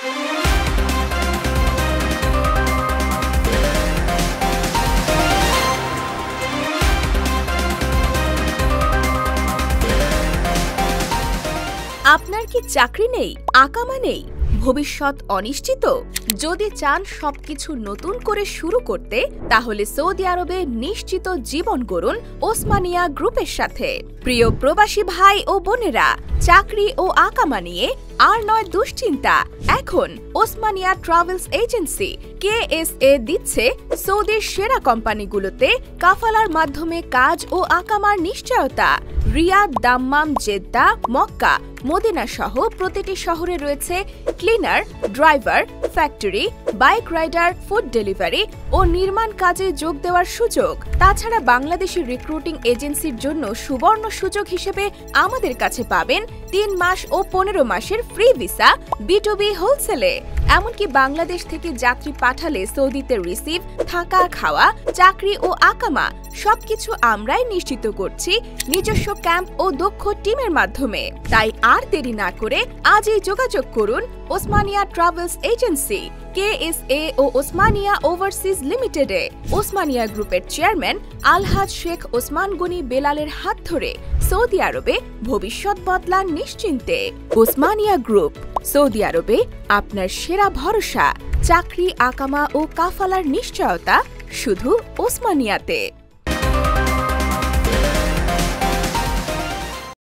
আপনার কি চাকরি নেই, আকামা নেই, ভবিষ্যৎ অনিশ্চিত? যদি চান সবকিছু নতুন করে শুরু করতে, তাহলে সৌদি আরবে নিশ্চিত জীবন গড়ুন ওসমানিয়া গ্রুপের সাথে। প্রিয় প্রবাসী ভাই ও বোনেরা, চাকরি ও আকামা নিয়ে আর নয় দুশ্চিন্তা। এখন ওসমানিয়া ট্রাভেলস এজেন্সি KSA দিচ্ছে সৌদির সেরা কোম্পানিগুলোতে কাফালার মাধ্যমে কাজ ও আকামার নিশ্চয়তা। Riyadh, Dammam, Jeddah, Mecca, Medina সহ প্রতিটি শহরে রয়েছে cleaner, driver, factory, bike rider, food delivery ও নির্মাণ কাজে যোগ দেওয়ার সুযোগ। তাছাড়া বাংলাদেশি রিক্রুটিং এজেন্সির জন্য সুবর্ণ সুযোগ হিসেবে আমাদের কাছে পাবেন 3 মাস ও 15 মাসের ফ্রি ভিসা B2B হোলসেলে। এমনকি বাংলাদেশ থেকে যাত্রী পাঠালে সৌদিতে রিসিভ, থাকা, খাওয়া, চাকরি ও আকামা সবকিছু আমরাই নিশ্চিত করছি নিজস্ব ক্যাম্প ও দক্ষ টিমের মাধ্যমে। তাই আর দেরি না করে আজই যোগাযোগ করুন ওসমানিয়া ট্রাভেলস এজেন্সি KSA ও ওসমানিয়া ওভারসিজ লিমিটেডে। ওসমানিয়া গ্রুপের চেয়ারম্যান আলহাজ শেখ ওসমান গনি বেলালের হাত ধরে সৌদি আরবে ভবিষ্যৎ বদলান নিশ্চিন্তে। ওসমানিয়া গ্রুপ, সৌদি আরবে আপনার সেরা ভরসা। চাকরি, আকামা ও কাফালার নিশ্চয়তা শুধু ওসমানিয়াতে।